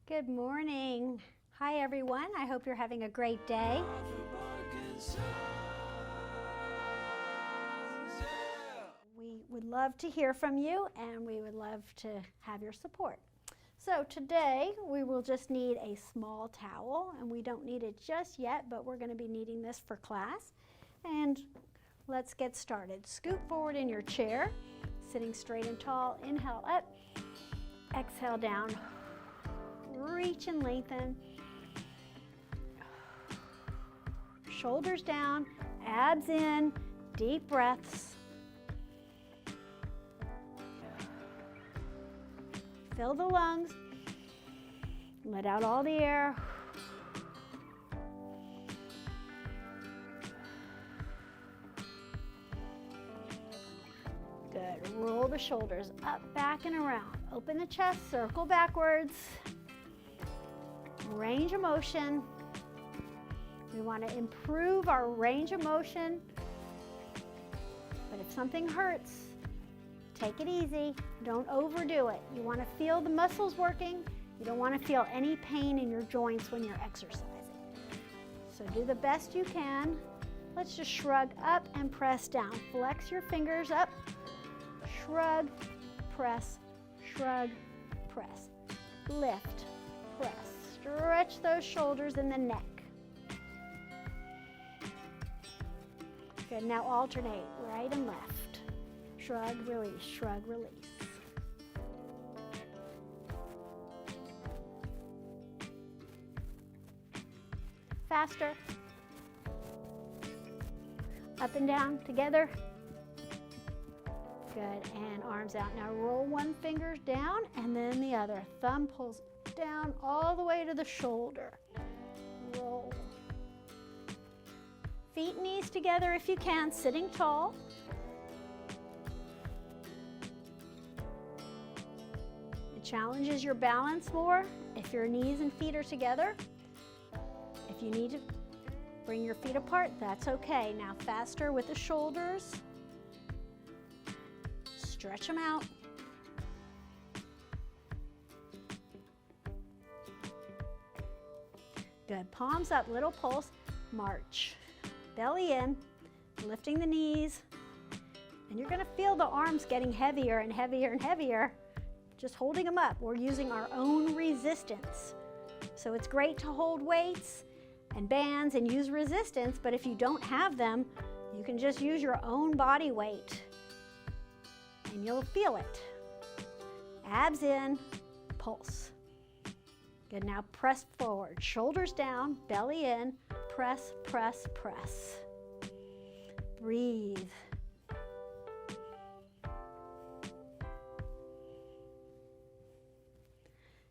Good morning. Hi everyone, I hope you're having a great day. We would love to hear from you and we would love to have your support. So today we will just need a small towel, and we don't need it just yet, but we're going to be needing this for class. And let's get started. Scoot forward in your chair, sitting straight and tall. Inhale up, exhale down. Reach and lengthen. Shoulders down, abs in, deep breaths. Fill the lungs. Let out all the air. Good. Roll the shoulders up, back, and around. Open the chest, circle backwards. Range of motion. We want to improve our range of motion, but if something hurts, take it easy. Don't overdo it. You want to feel the muscles working. You don't want to feel any pain in your joints when you're exercising. So do the best you can. Let's just shrug up and press down. Flex your fingers up. Shrug, press, shrug, press. Lift, press. Stretch those shoulders and the neck. Good, now alternate right and left. Shrug, release, shrug, release. Faster. Up and down together. Good, and arms out. Now roll one finger down and then the other. Thumb pulls down all the way to the shoulder. Roll. Feet and knees together if you can, sitting tall. It challenges your balance more if your knees and feet are together. If you need to bring your feet apart, that's okay. Now faster with the shoulders. Stretch them out. Good, palms up, little pulse, march. Belly in, lifting the knees, and you're gonna feel the arms getting heavier and heavier and heavier, just holding them up. We're using our own resistance. So it's great to hold weights and bands and use resistance, but if you don't have them, you can just use your own body weight and you'll feel it. Abs in, pulse. Good, now press forward, shoulders down, belly in, press, press, press. Breathe.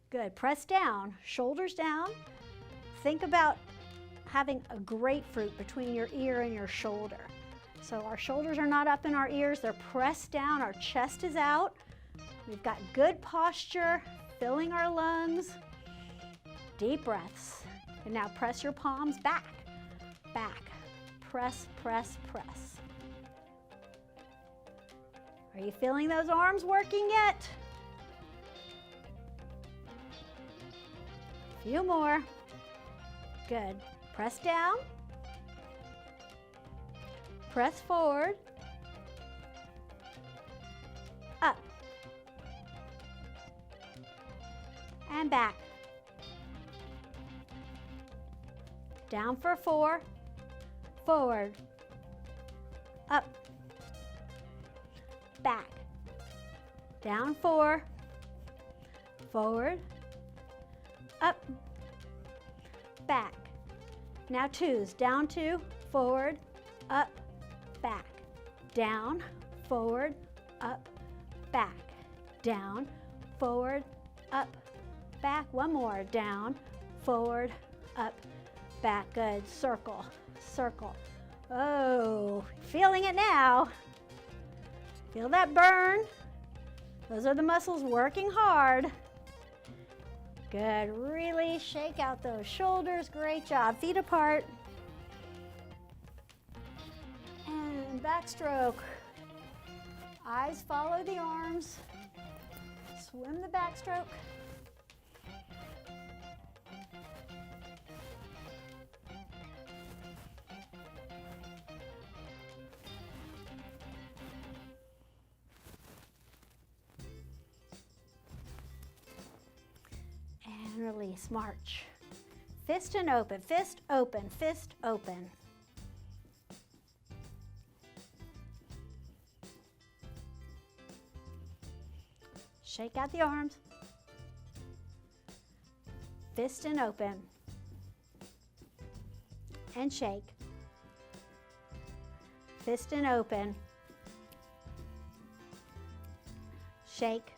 Good, press down, shoulders down. Think about having a grapefruit between your ear and your shoulder. So our shoulders are not up in our ears, they're pressed down, our chest is out. We've got good posture, filling our lungs. Deep breaths. And now press your palms back, back. Press, press, press. Are you feeling those arms working yet? A few more. Good. Press down. Press forward. Up. And back. Down for 4, forward, up, back, down 4, forward, up, back. Now 2s, down 2, forward, up, back, down, forward, up, back, down, forward, up, back. One more, down, forward, up, back. Good. Circle, circle. Oh, feeling it now. Feel that burn? Those are the muscles working hard. Good. Really shake out those shoulders. Great job. Feet apart. And backstroke. Eyes follow the arms. Swim the backstroke. release, march. Fist and open, fist open, fist open. Shake out the arms. Fist and open. And shake. Fist and open. Shake.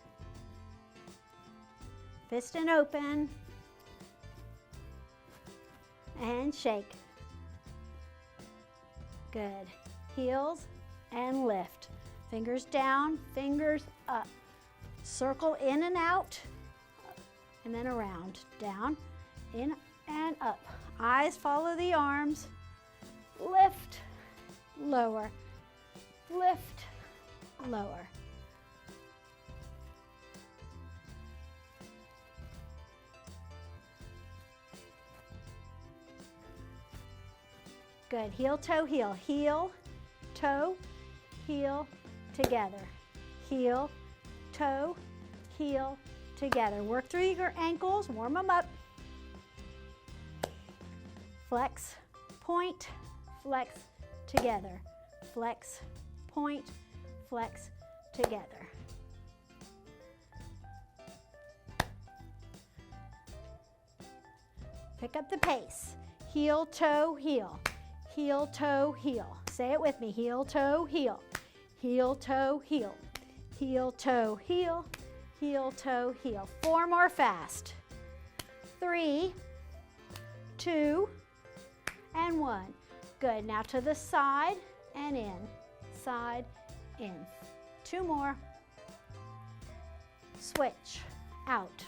Fist and open. And shake. Good. Heels and lift. Fingers down, fingers up. Circle in and out, and then around. Down, in and up. Eyes follow the arms. Lift, lower. Lift, lower. Good. Heel, toe, heel. Heel, toe, heel, together. Heel, toe, heel, together. Work through your ankles, warm them up. Flex, point, flex, together. Flex, point, flex, together. Pick up the pace. Heel, toe, heel. Heel, toe, heel. Say it with me. Heel, toe, heel. Heel, toe, heel. Heel, toe, heel. Heel, toe, heel. 4 more fast. 3, 2, and 1. Good. Now to the side and in. Side, in. 2 more. Switch. Out.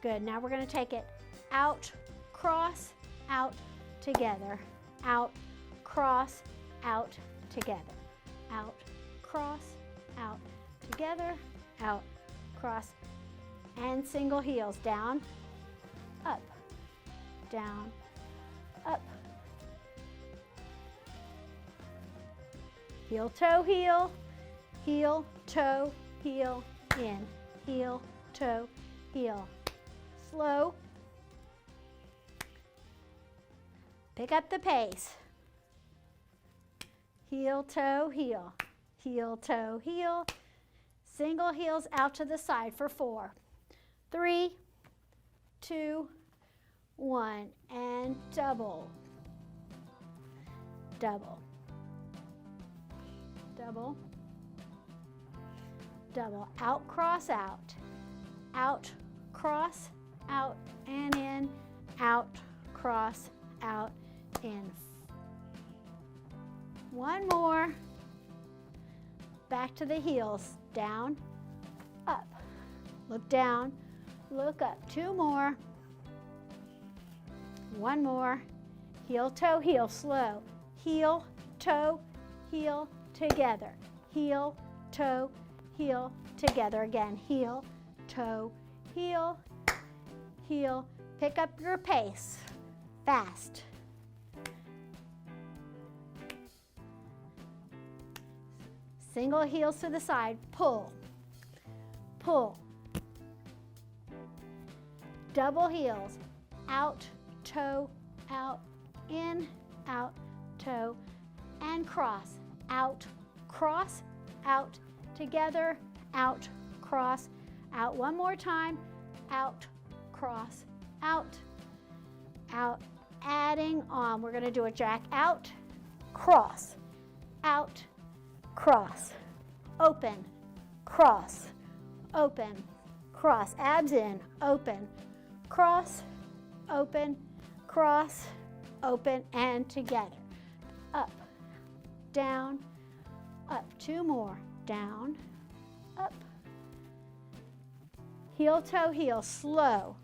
Good. Now we're going to take it out, cross, out, together. Out, cross, out, together. Out, cross, out, together. Out, cross, and single heels. Down, up, down, up. Heel, toe, heel. Heel, toe, heel, in. Heel, toe, heel. Slow. Pick up the pace. Heel, toe, heel. Heel, toe, heel. Single heels out to the side for 4. 3, 2, 1, and double. Double. Double. Double. Out, cross, out. Out, cross, out, and in. Out, cross, out, in. 1 more. Back to the heels. Down, up. Look down, look up. 2 more. 1 more. Heel, toe, heel. Slow. Heel, toe, heel, together. Heel, toe, heel, together. Again. Heel, toe, heel, heel. Pick up your pace. Fast. Single heels to the side. Pull. Pull. Double heels. Out, toe, out, in, out, toe, and cross. Out, cross, out, together, out, cross, out. 1 more time. Out, cross, out, out. Adding on. We're going to do a jack out, cross, out, cross, open, cross, open, cross. Abs in, open, cross, open, cross, open, and together. Up, down, up. 2 more. Down, up. Heel, toe, heel. Slow.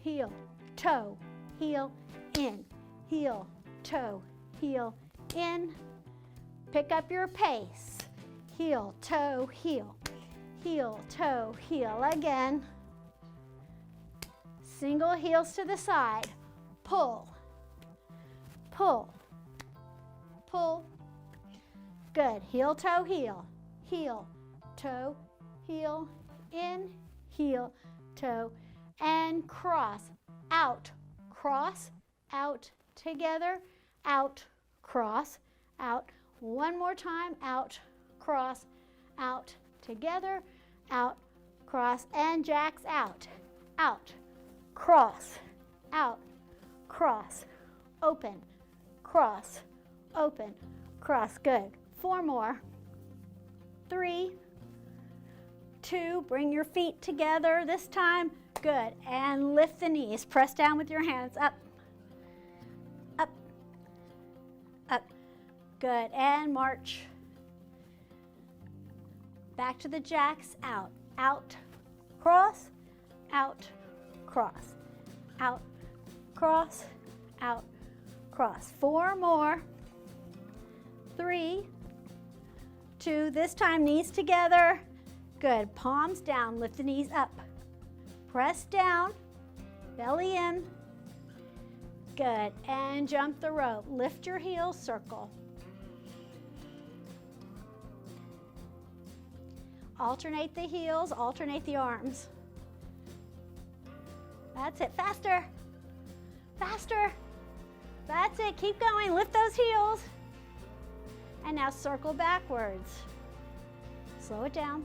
Heel, toe, heel, in. Heel, toe, heel, in. Pick up your pace. Heel, toe, heel. Heel, toe, heel. Again. Single heels to the side. Pull. Pull. Pull. Good. Heel, toe, heel. Heel, toe, heel, in, heel, toe, and cross, out, together, out, cross, out. One more time, out, cross, out, together, out, cross, and jacks out, cross, out, cross, open, cross, open, cross. Good. 4 more. 3, 2, bring your feet together this time. Good. And lift the knees. Press down with your hands. Up, up, up. Good. And march. Back to the jacks. Out, cross, out, cross, out, cross, out, cross. 4 more. 3, 2, this time knees together. Good. Palms down. Lift the knees up. Press down. Belly in. Good. And jump the rope. Lift your heels. Circle. Alternate the heels. Alternate the arms. That's it. Faster. Faster. That's it. Keep going. Lift those heels. And now circle backwards. Slow it down.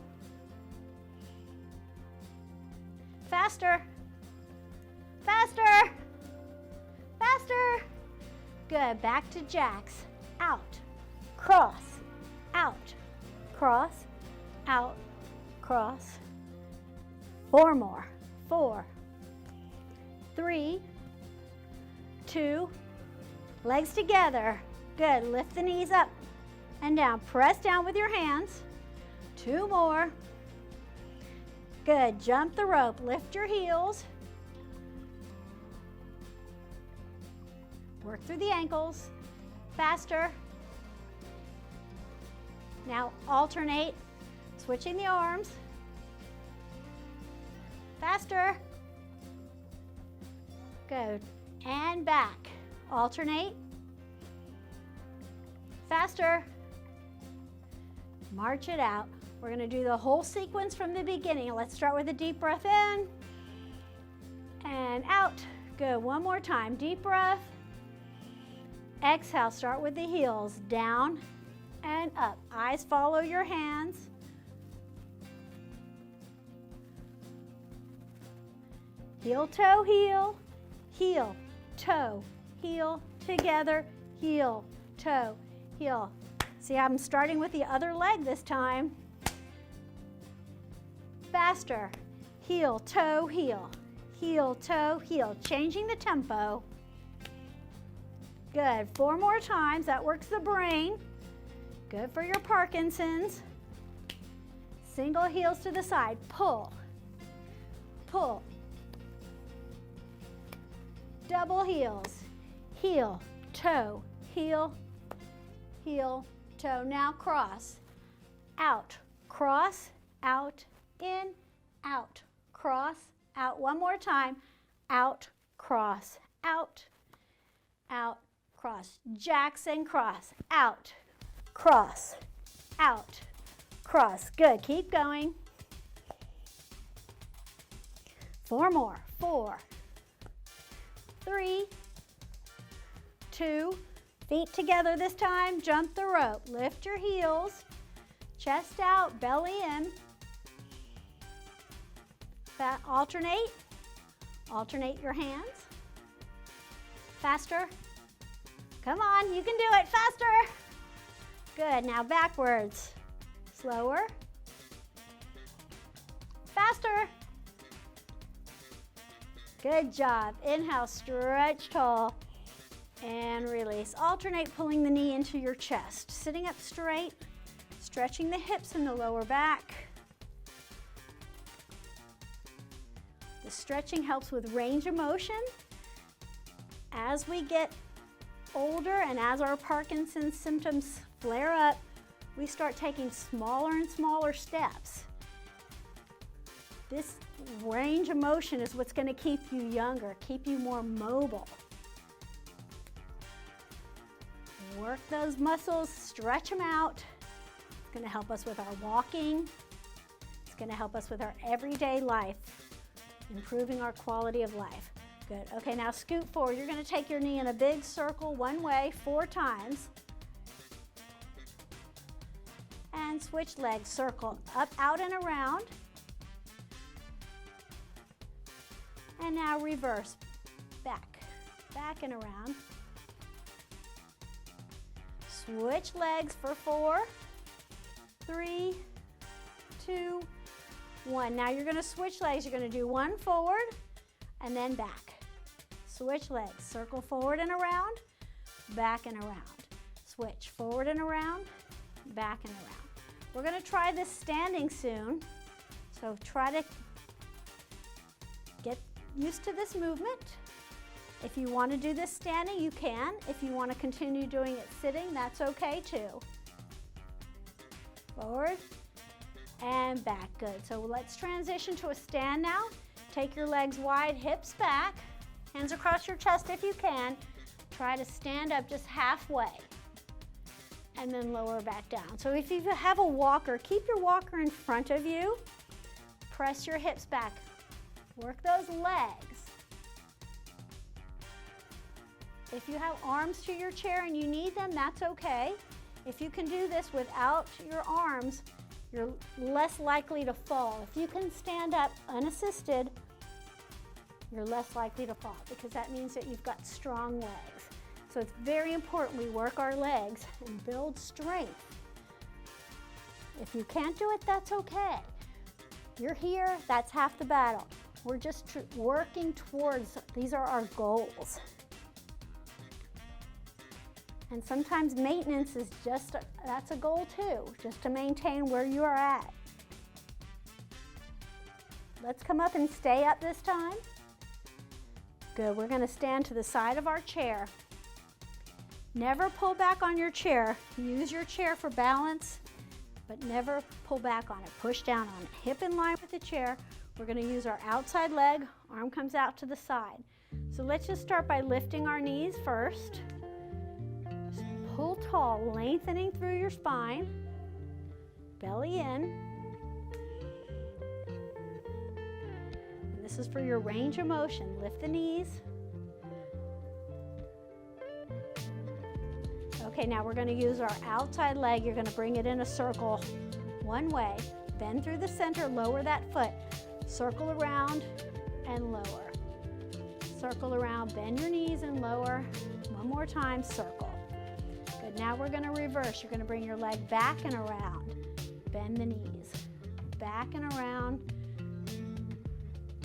Faster. Faster. Faster. Good. Back to jacks. Out. Cross. Out. Cross. Out. Cross. 4 more. 4, 3, 2, legs together. Good. Lift the knees up and down. Press down with your hands. 2 more. Good. Jump the rope. Lift your heels. Work through the ankles. Faster. Now alternate, switching the arms. Faster. Good. And back. Alternate. Faster. March it out. We're going to do the whole sequence from the beginning. Let's start with a deep breath in and out. Good. One more time. Deep breath. Exhale. Start with the heels. Down and up. Eyes follow your hands. Heel, toe, heel. Heel, toe, heel. Together. Heel, toe, heel. See, I'm starting with the other leg this time. Faster. Heel, toe, heel. Heel, toe, heel. Changing the tempo. Good. 4 more times. That works the brain. Good for your Parkinsons. Single heels to the side. Pull. Pull. Double heels. Heel, toe, heel, heel, toe. Now cross. Out. Cross. Out. In. Out. Cross. Out. One more time. Out. Cross. Out. Out. Cross. Jacks and cross. Out. Cross. Out. Cross. Good. Keep going. 4 more. 4, 3, 2, feet together this time. Jump the rope. Lift your heels. Chest out, belly in. Alternate. Alternate your hands. Faster. Come on, you can do it. Faster. Good. Now backwards. Slower. Faster. Good job. Inhale, stretch tall, and release. Alternate pulling the knee into your chest. Sitting up straight, stretching the hips and the lower back. The stretching helps with range of motion. As we get older and as our Parkinson's symptoms flare up, we start taking smaller and smaller steps. This range of motion is what's going to keep you younger, keep you more mobile. Work those muscles, stretch them out. It's going to help us with our walking, It's going to help us with our everyday life, improving our quality of life. Good. Okay, now scoot forward. You're going to take your knee in a big circle one way 4 times. And switch legs. Circle up, out, and around. And now reverse. Back, back and around. Switch legs for 4, 3, 2, 1. Now you're going to switch legs. You're going to do 1 forward and then back. Switch legs. Circle forward and around, back and around. Switch forward and around, back and around. We're going to try this standing soon, so try to get used to this movement. If you want to do this standing, you can. If you want to continue doing it sitting, that's okay too. Forward and back. Good. So let's transition to a stand now. Take your legs wide, hips back, hands across your chest if you can. Try to stand up just halfway and then lower back down. So if you have a walker, keep your walker in front of you. Press your hips back. Work those legs. If you have arms to your chair and you need them, that's okay. If you can do this without your arms, you're less likely to fall. If you can stand up unassisted, you're less likely to fall because that means that you've got strong legs. So it's very important we work our legs and build strength. If you can't do it, that's okay. You're here, that's half the battle. We're just working towards, these are our goals. And sometimes maintenance is just, that's a goal too, just to maintain where you are at. Let's come up and stay up this time. Good, we're gonna stand to the side of our chair. Never pull back on your chair. Use your chair for balance, but never pull back on it. Push down on it. Hip in line with the chair. We're gonna use our outside leg. Arm comes out to the side. So let's just start by lifting our knees first. Pull tall, lengthening through your spine. Belly in. And this is for your range of motion. Lift the knees. Okay, now we're going to use our outside leg. You're going to bring it in a circle one way. Bend through the center, lower that foot. Circle around and lower. Circle around, bend your knees and lower. One more time, circle. Good, now we're going to reverse. You're going to bring your leg back and around. Bend the knees. Back and around.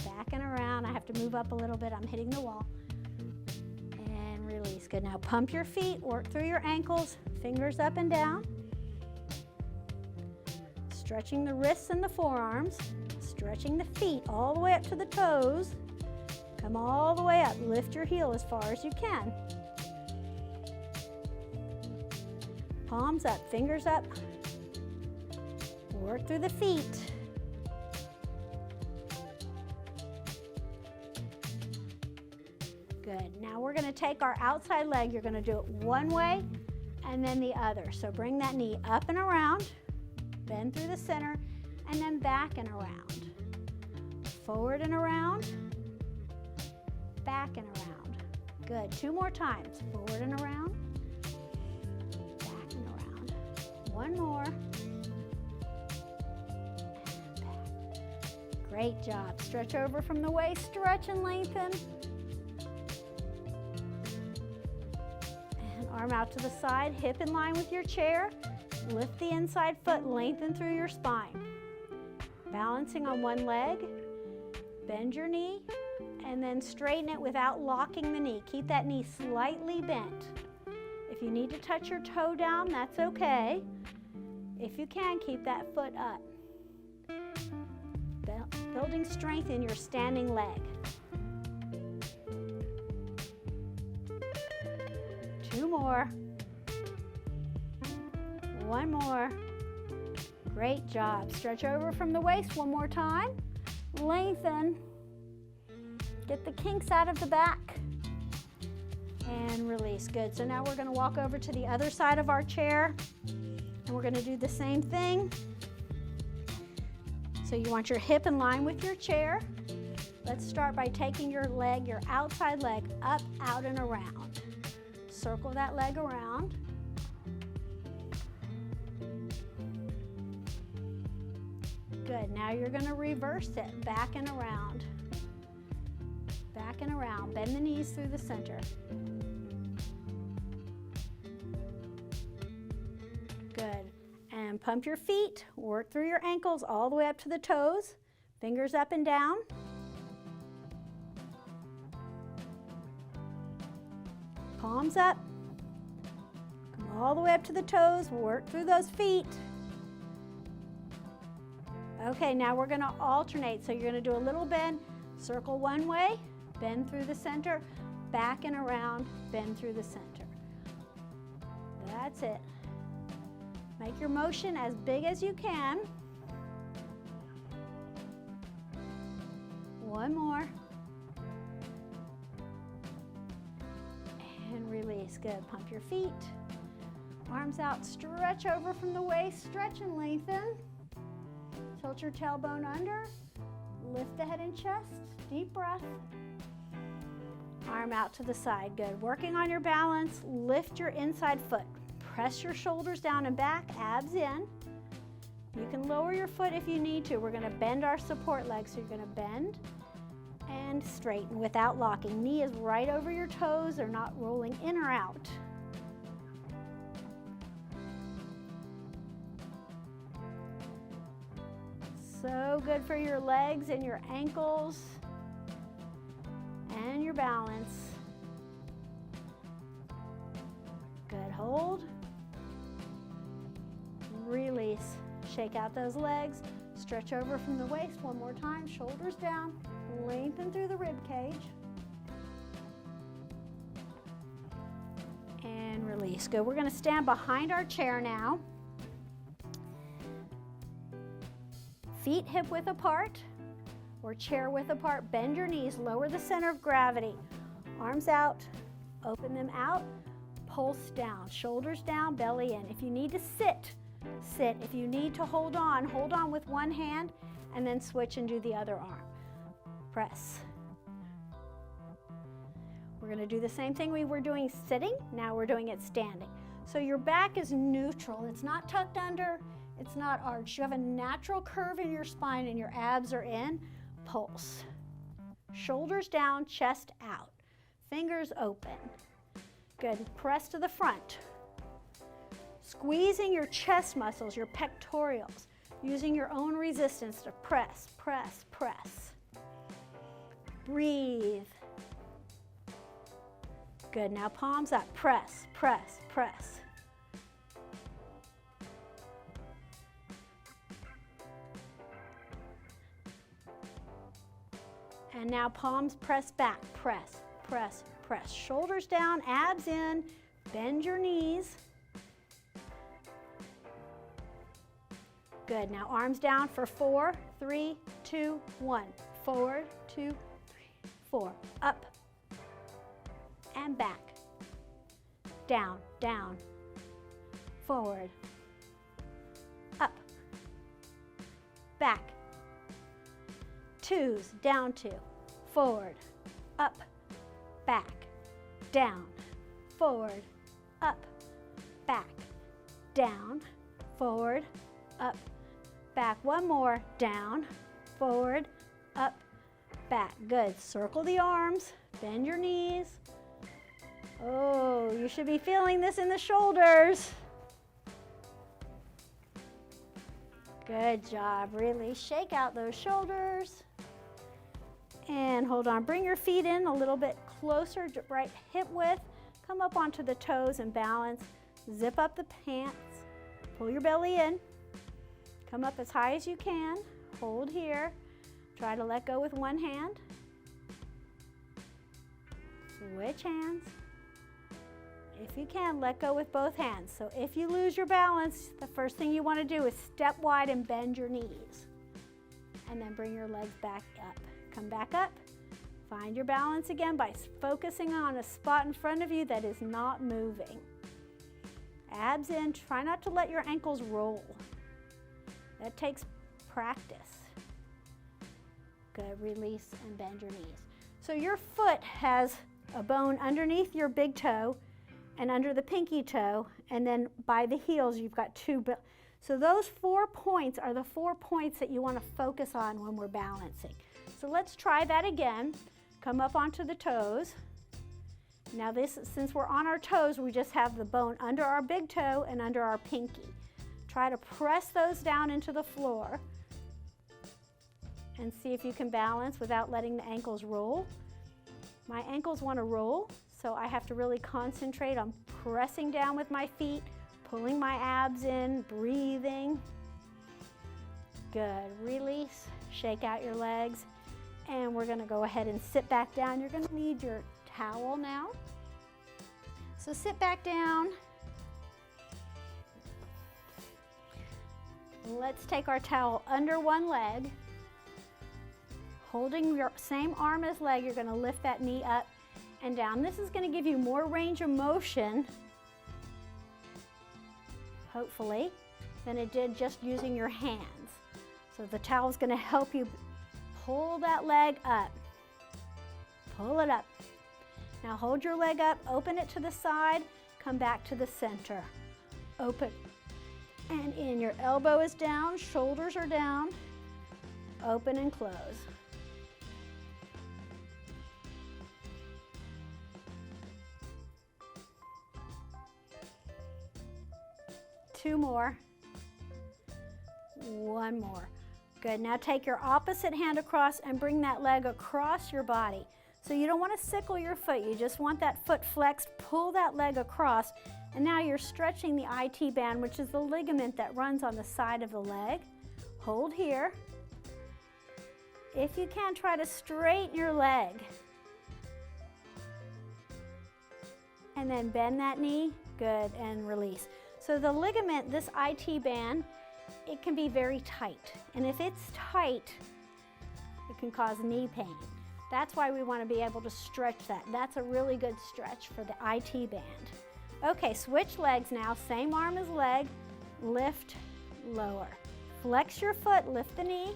Back and around. I have to move up a little bit. I'm hitting the wall. And release. Good, now pump your feet. Work through your ankles. Fingers up and down. Stretching the wrists and the forearms. Stretching the feet all the way up to the toes. Come all the way up. Lift your heel as far as you can. Palms up, fingers up. Work through the feet. Good. Now we're going to take our outside leg. You're going to do it one way and then the other. So bring that knee up and around. Bend through the center and then back and around. Forward and around. Back and around. Good. 2 more times. Forward and around. Back and around. 1 more. And back. Great job. Stretch over from the waist. Stretch and lengthen. And arm out to the side. Hip in line with your chair. Lift the inside foot. Lengthen through your spine. Balancing on one leg. Bend your knee. And then straighten it without locking the knee. Keep that knee slightly bent. If you need to touch your toe down, that's okay. If you can, keep that foot up. Building strength in your standing leg. 2 more. 1 more. Great job. Stretch over from the waist 1 more time. Lengthen. Get the kinks out of the back. And release. Good. So now we're going to walk over to the other side of our chair. And we're going to do the same thing. So you want your hip in line with your chair. Let's start by taking your leg, your outside leg, up, out, and around. Circle that leg around. Good, now you're gonna reverse it, back and around. Back and around, bend the knees through the center. Good, and pump your feet, work through your ankles all the way up to the toes, fingers up and down. Palms up, come all the way up to the toes, work through those feet. Okay, now we're gonna alternate. So you're gonna do a little bend, circle one way, bend through the center, back and around, bend through the center. That's it. Make your motion as big as you can. One more. And release, good. Pump your feet. Arms out, stretch over from the waist, stretch and lengthen. Tilt your tailbone under, lift the head and chest, deep breath. Arm out to the side, good. Working on your balance, lift your inside foot. Press your shoulders down and back, abs in. You can lower your foot if you need to. We're gonna bend our support leg, so you're gonna bend and straighten without locking. Knee is right over your toes, they're not rolling in or out. So good for your legs and your ankles and your balance. Good, hold. Release, shake out those legs, stretch over from the waist one more time, shoulders down, lengthen through the rib cage. And release, good. We're gonna stand behind our chair now. Feet hip width apart or chair width apart. Bend your knees, lower the center of gravity. Arms out, open them out, pulse down, shoulders down, belly in. If you need to sit, sit. If you need to hold on with one hand and then switch and do the other arm. Press. We're going to do the same thing we were doing sitting, now we're doing it standing. So your back is neutral, it's not tucked under, it's not arched. You have a natural curve in your spine and your abs are in. Pulse. Shoulders down, chest out. Fingers open. Good. Press to the front. Squeezing your chest muscles, your pectorals. Using your own resistance to press, press, press. Breathe. Good. Now palms up. Press, press, press. And now palms press back, press, press, press. Shoulders down, abs in, bend your knees. Good, now arms down for 4, 3, 2, 1. Forward, 2, 3, 4. Up and back. Down, down. Forward. Up. Back. Twos, down 2. Forward, up, back, down, forward, up, back, down, forward, up, back. One more, down, forward, up, back. Good. Circle the arms, bend your knees. Oh, you should be feeling this in the shoulders. Good job. Really shake out those shoulders. And hold on, bring your feet in a little bit closer, right hip width. Come up onto the toes and balance. Zip up the pants, pull your belly in. Come up as high as you can, hold here. Try to let go with one hand. Switch hands. If you can, let go with both hands. So if you lose your balance, the first thing you want to do is step wide and bend your knees. And then bring your legs back up. Come back up. Find your balance again by focusing on a spot in front of you that is not moving. Abs in. Try not to let your ankles roll. That takes practice. Good, release and bend your knees. So your foot has a bone underneath your big toe and under the pinky toe, and then by the heels you've got two. So those 4 points are the 4 points that you want to focus on when we're balancing. So let's try that again. Come up onto the toes. Now since we're on our toes, we just have the bone under our big toe and under our pinky. Try to press those down into the floor and see if you can balance without letting the ankles roll. My ankles want to roll, so I have to really concentrate on pressing down with my feet, pulling my abs in, breathing. Good, release, shake out your legs, and we're gonna go ahead and sit back down. You're gonna need your towel now. So sit back down. Let's take our towel under one leg. Holding your same arm as leg, you're gonna lift that knee up and down. This is gonna give you more range of motion, hopefully, than it did just using your hands. So the towel's gonna help you pull that leg up. Pull it up. Now hold your leg up, open it to the side, come back to the center. Open and in. Your elbow is down, shoulders are down. Open and close. Two more. One more. Good. Now take your opposite hand across and bring that leg across your body. So you don't want to sickle your foot. You just want that foot flexed. Pull that leg across. And now you're stretching the IT band, which is the ligament that runs on the side of the leg. Hold here. If you can, try to straighten your leg. And then bend that knee. Good. And release. So the ligament, this IT band, it can be very tight. And if it's tight, it can cause knee pain. That's why we want to be able to stretch that. That's a really good stretch for the IT band. Okay, switch legs now. Same arm as leg. Lift, lower. Flex your foot, lift the knee.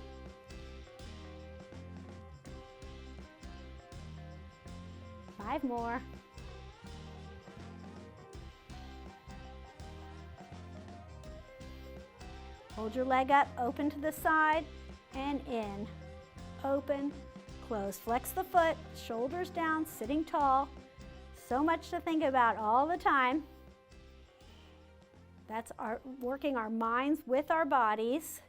Five more. Hold your leg up, open to the side, and in. Open, close. Flex the foot, shoulders down, sitting tall. So much to think about all the time. That's working our minds with our bodies.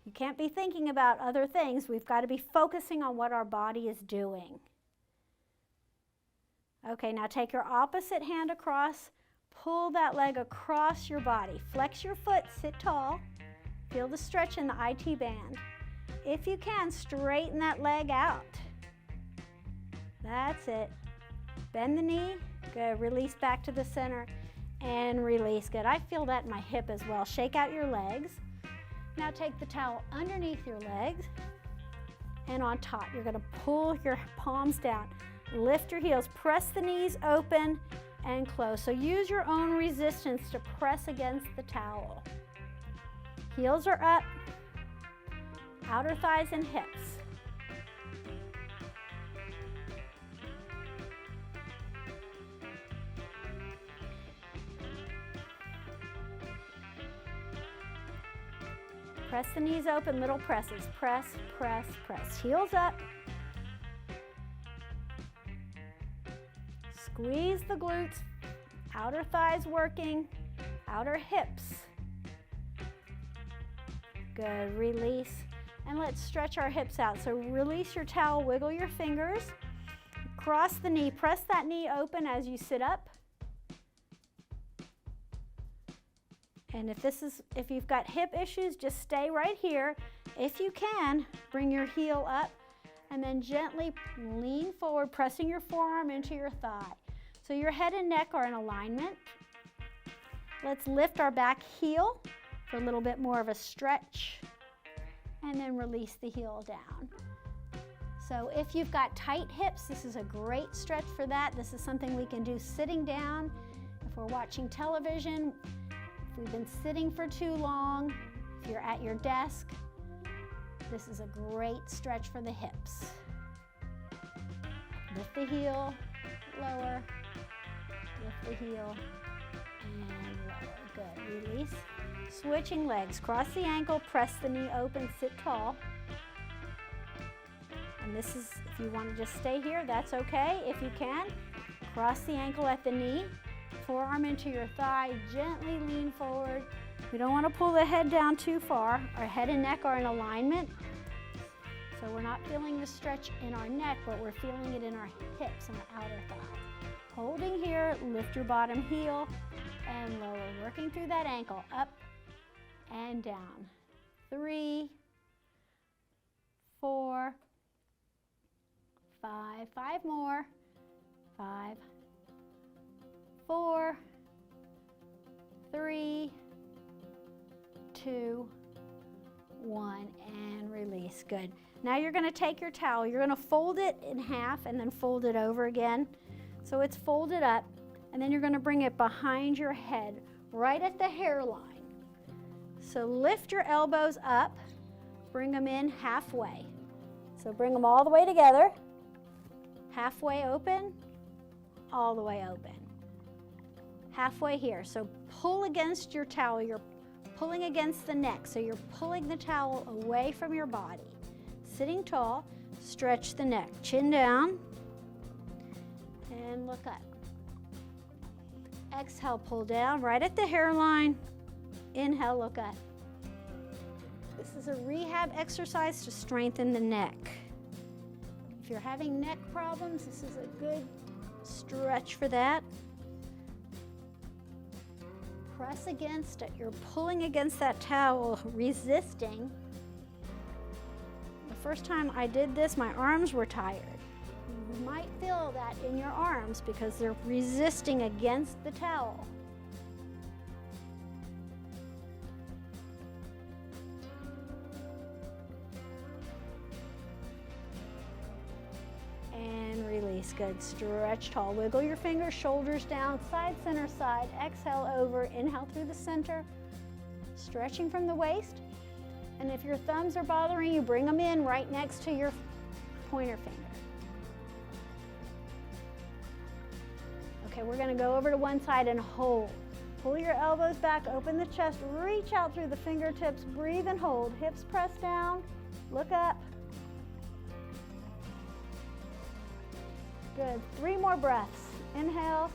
You can't be thinking about other things. We've got to be focusing on what our body is doing. Okay, now take your opposite hand across. Pull that leg across your body. Flex your foot, sit tall. Feel the stretch in the IT band. If you can, straighten that leg out. That's it. Bend the knee. Good. Release back to the center and release. Good. I feel that in my hip as well. Shake out your legs. Now take the towel underneath your legs and on top. You're going to pull your palms down. Lift your heels. Press the knees open and close. So use your own resistance to press against the towel. Heels are up, outer thighs and hips. Press the knees open, little presses. Press, press, press. Heels up. Squeeze the glutes, outer thighs working, outer hips. Good, release. And let's stretch our hips out. So release your towel, wiggle your fingers, cross the knee, press that knee open as you sit up. And if you've got hip issues, just stay right here. If you can, bring your heel up and then gently lean forward, pressing your forearm into your thigh. So your head and neck are in alignment. Let's lift our back heel for a little bit more of a stretch and then release the heel down. So if you've got tight hips, this is a great stretch for that. This is something we can do sitting down. If we're watching television, if we've been sitting for too long, If you're at your desk, this is a great stretch for the hips. Lift the heel, lower, lift the heel, and lower. Good, release. Switching legs, cross the ankle, press the knee open, sit tall. And this is, if you want to just stay here, that's okay. If you can, cross the ankle at the knee, forearm into your thigh, gently lean forward. We don't want to pull the head down too far. Our head and neck are in alignment. So we're not feeling the stretch in our neck, but we're feeling it in our hips and our outer thigh. Holding here, lift your bottom heel and lower, working through that ankle, up and down. 3, 4, 5, 5 more, 5, 4, 3, 2, 1, and release. Good. Now you're going to take your towel, you're going to fold it in half and then fold it over again. So it's folded up, and then you're going to bring it behind your head, right at the hairline. So lift your elbows up, bring them in halfway. So bring them all the way together, halfway open, all the way open. Halfway here. So pull against your towel, you're pulling against the neck, so you're pulling the towel away from your body. Sitting tall, stretch the neck, chin down, and look up. Exhale, pull down right at the hairline. Inhale, look up. This is a rehab exercise to strengthen the neck. If you're having neck problems, this is a good stretch for that. Press against it. You're pulling against that towel, resisting. The first time I did this, my arms were tired. You might feel that in your arms because they're resisting against the towel. And release. Good. Stretch tall. Wiggle your fingers, shoulders down, side, center, side. Exhale over. Inhale through the center. Stretching from the waist. And if your thumbs are bothering you, bring them in right next to your pointer finger. Okay, we're going to go over to one side and hold. Pull your elbows back, open the chest, reach out through the fingertips, breathe and hold. Hips press down, look up. Good. 3 more breaths. Inhale,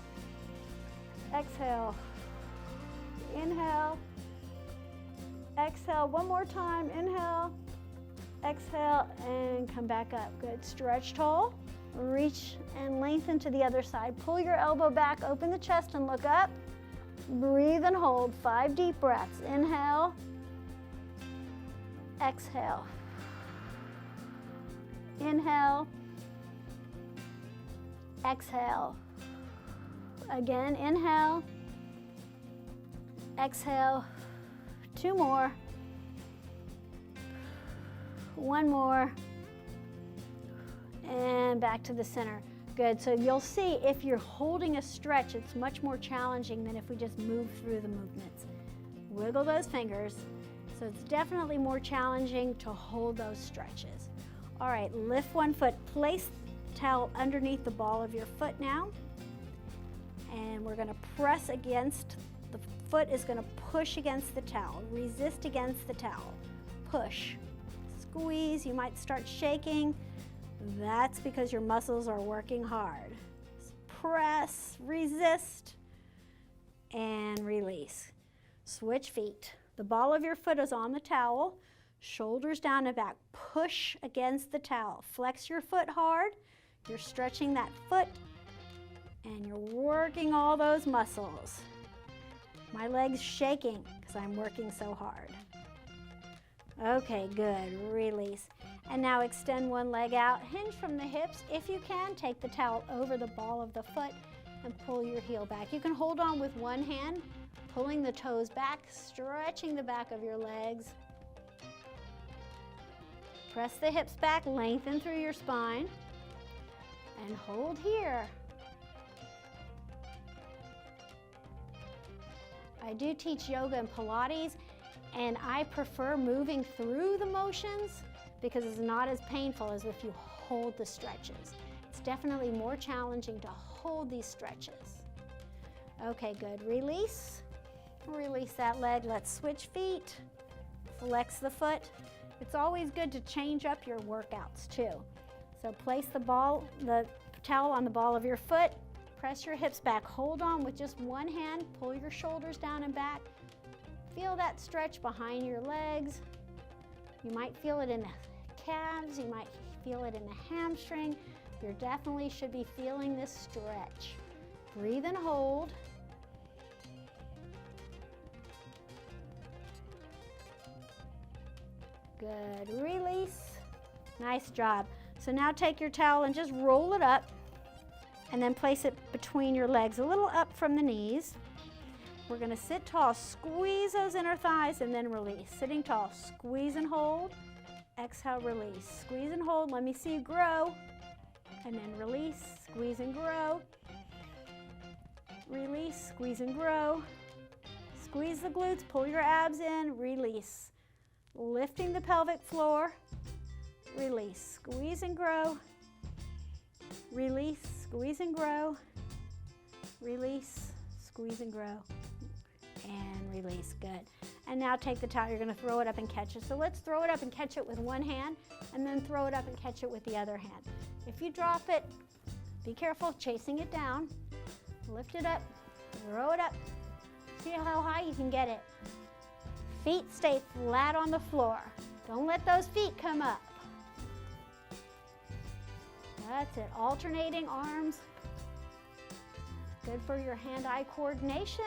exhale, inhale, exhale. One more time. Inhale, exhale, and come back up. Good. Stretch tall. Reach and lengthen to the other side. Pull your elbow back, open the chest and look up. Breathe and hold. 5 deep breaths. Inhale, exhale, inhale, exhale. Again, inhale, exhale. 2 more. 1 more. And back to the center. Good. So you'll see if you're holding a stretch, it's much more challenging than if we just move through the movements. Wiggle those fingers. So it's definitely more challenging to hold those stretches. All right, lift one foot. Place the towel underneath the ball of your foot now. And we're going to press against, the foot is going to push against the towel. Resist against the towel. Push. Squeeze. You might start shaking. That's because your muscles are working hard. Press, resist, and release. Switch feet. The ball of your foot is on the towel, shoulders down and back. Push against the towel. Flex your foot hard. You're stretching that foot, and you're working all those muscles. My leg's shaking because I'm working so hard. Okay, good. Release. And now extend one leg out, hinge from the hips. If you can, take the towel over the ball of the foot and pull your heel back. You can hold on with one hand, pulling the toes back, stretching the back of your legs. Press the hips back, lengthen through your spine, and hold here. I do teach yoga and Pilates. And I prefer moving through the motions because it's not as painful as if you hold the stretches. It's definitely more challenging to hold these stretches. Okay, good. Release. Release that leg. Let's switch feet. Flex the foot. It's always good to change up your workouts too. So place the towel on the ball of your foot. Press your hips back. Hold on with just one hand. Pull your shoulders down and back. Feel that stretch behind your legs. You might feel it in the calves. You might feel it in the hamstring. You definitely should be feeling this stretch. Breathe and hold. Good. Release. Nice job. So now take your towel and just roll it up and then place it between your legs, a little up from the knees. We're going to sit tall, squeeze those inner thighs, and then release. Sitting tall, squeeze and hold. Exhale, release. Squeeze and hold. Let me see you grow. And then release, squeeze and grow. Release, squeeze and grow. Squeeze the glutes, pull your abs in, release. Lifting the pelvic floor. Release, squeeze and grow. Release, squeeze and grow. Release, squeeze and grow. And release, good. And now take the towel, you're gonna throw it up and catch it. So let's throw it up and catch it with one hand, and then throw it up and catch it with the other hand. If you drop it, be careful chasing it down. Lift it up, throw it up. See how high you can get it. Feet stay flat on the floor. Don't let those feet come up. That's it, alternating arms. Good for your hand-eye coordination.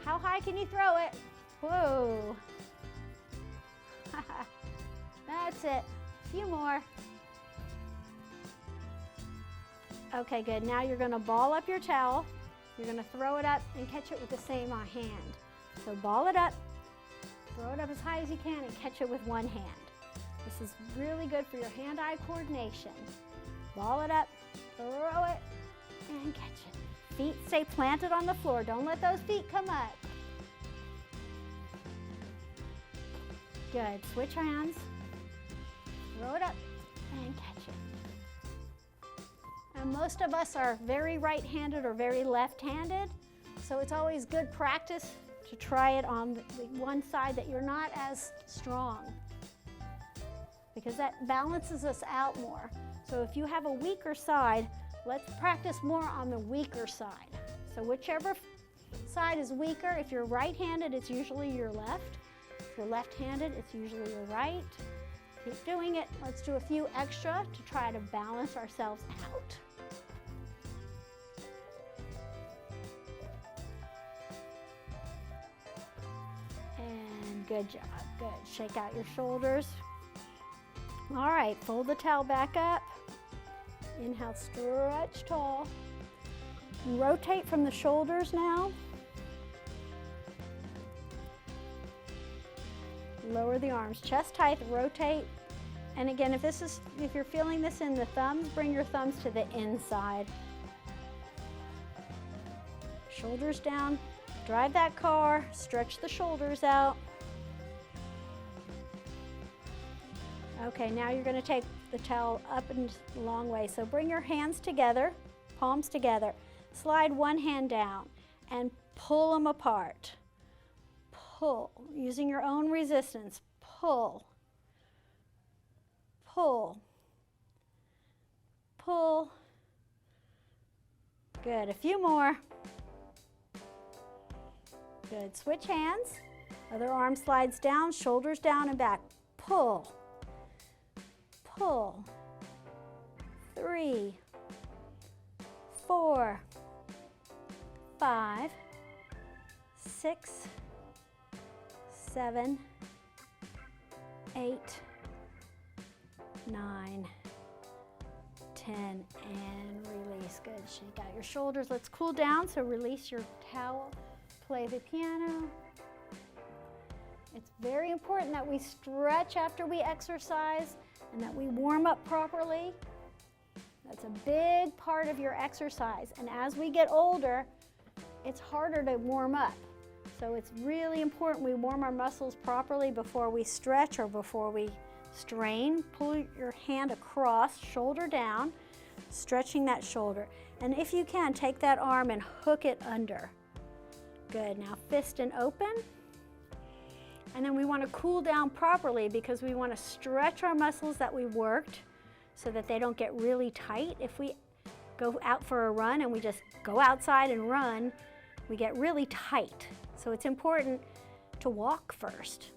How high can you throw it? Whoa. That's it, a few more. Okay, good. Now you're gonna ball up your towel. You're gonna throw it up and catch it with the same hand. So ball it up, throw it up as high as you can and catch it with one hand. This is really good for your hand-eye coordination. Ball it up, throw it, and catch it. Feet stay planted on the floor. Don't let those feet come up. Good. Switch hands. Throw it up and catch it. And most of us are very right-handed or very left-handed, so it's always good practice to try it on the one side that you're not as strong, because that balances us out more. So if you have a weaker side, let's practice more on the weaker side. So whichever side is weaker, if you're right-handed, it's usually your left. If you're left-handed, it's usually your right. Keep doing it. Let's do a few extra to try to balance ourselves out. And good job, good. Shake out your shoulders. All right, fold the towel back up. Inhale, stretch tall. Rotate from the shoulders now. Lower the arms, chest height, rotate. And again, if you're feeling this in the thumbs, bring your thumbs to the inside. Shoulders down, drive that car, stretch the shoulders out. Okay, now you're gonna take the towel up and a long way. So bring your hands together, palms together. Slide one hand down and pull them apart. Pull, using your own resistance. Pull, pull, pull. Good, a few more. Good, switch hands. Other arm slides down, shoulders down and back. Pull, pull. 3, 4, 5, 6, 7, 8, 9, 10, and release. Good, shake out your shoulders. Let's cool down, so release your towel, play the piano. It's very important that we stretch after we exercise and that we warm up properly. That's a big part of your exercise, and as we get older, it's harder to warm up So it's really important we warm our muscles properly before we stretch or before we strain. Pull your hand across, shoulder down, stretching that shoulder. And if you can, take that arm and hook it under. Good, now fist and open. And then we want to cool down properly because we want to stretch our muscles that we worked so that they don't get really tight. If we go out for a run and we just go outside and run, we get really tight. So it's important to walk first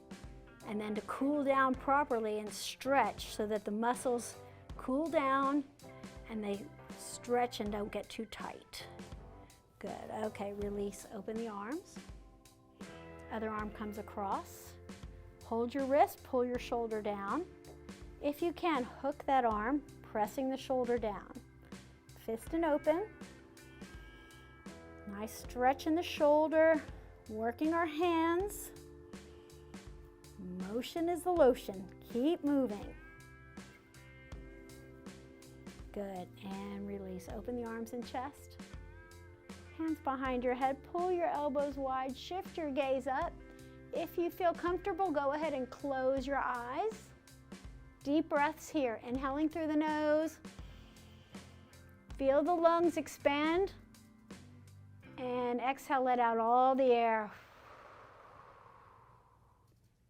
and then to cool down properly and stretch so that the muscles cool down and they stretch and don't get too tight. Good, okay, release, open the arms. Other arm comes across. Hold your wrist, pull your shoulder down. If you can, hook that arm, pressing the shoulder down. Fist and open. Nice stretch in the shoulder, working our hands. Motion is the lotion. Keep moving. Good, and release. Open the arms and chest. Hands behind your head, pull your elbows wide, shift your gaze up. If you feel comfortable, go ahead and close your eyes. Deep breaths here, inhaling through the nose. Feel the lungs expand. And exhale, let out all the air.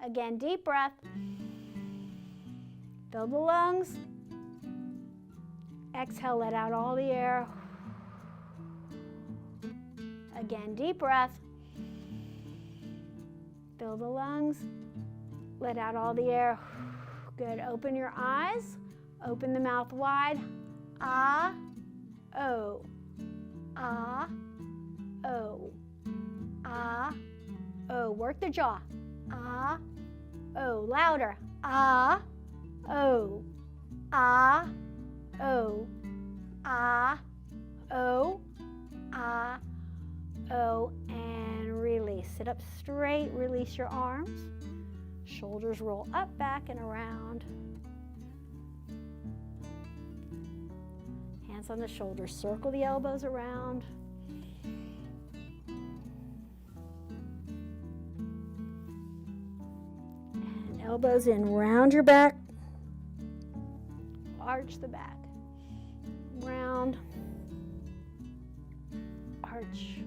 Again, deep breath. Fill the lungs. Exhale, let out all the air. Again, deep breath. Fill the lungs. Let out all the air. Good. Open your eyes. Open the mouth wide. Ah, oh. Ah, oh. Ah, oh. Work the jaw. Ah, oh. Louder. Ah, oh. Ah, oh. Ah, oh. Ah, oh. And release. Sit up straight. Release your arms. Shoulders roll up, back, and around. Hands on the shoulders. Circle the elbows around. And elbows in. Round your back. Arch the back. Round. Arch.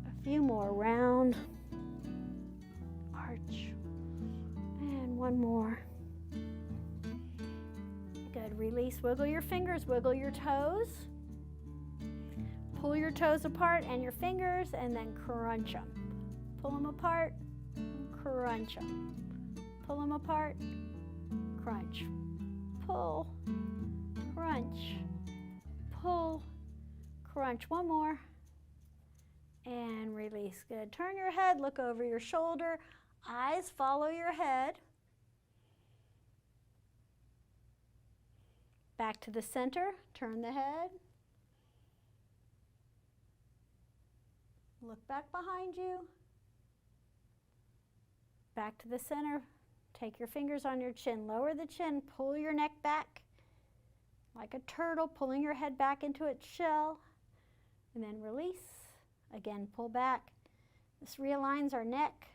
A few more. Round. Arch. And one more. Good. Release. Wiggle your fingers. Wiggle your toes. Pull your toes apart and your fingers and then crunch them. Pull them apart. Crunch them. Pull them apart. Crunch. Pull. Crunch. Pull. Crunch. One more. And release. Good. Turn your head. Look over your shoulder. Eyes follow your head. Back to the center. Turn the head. Look back behind you. Back to the center. Take your fingers on your chin. Lower the chin. Pull your neck back like a turtle, pulling your head back into its shell. And then release. Again, pull back. This realigns our neck.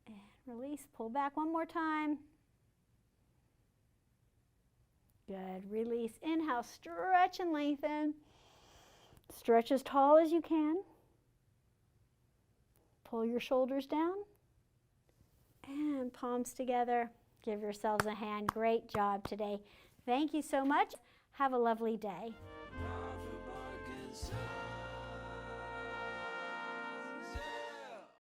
And release. Pull back one more time. Good. Release. Inhale. Stretch and lengthen. Stretch as tall as you can. Pull your shoulders down. And palms together. Give yourselves a hand. Great job today. Thank you so much. Have a lovely day.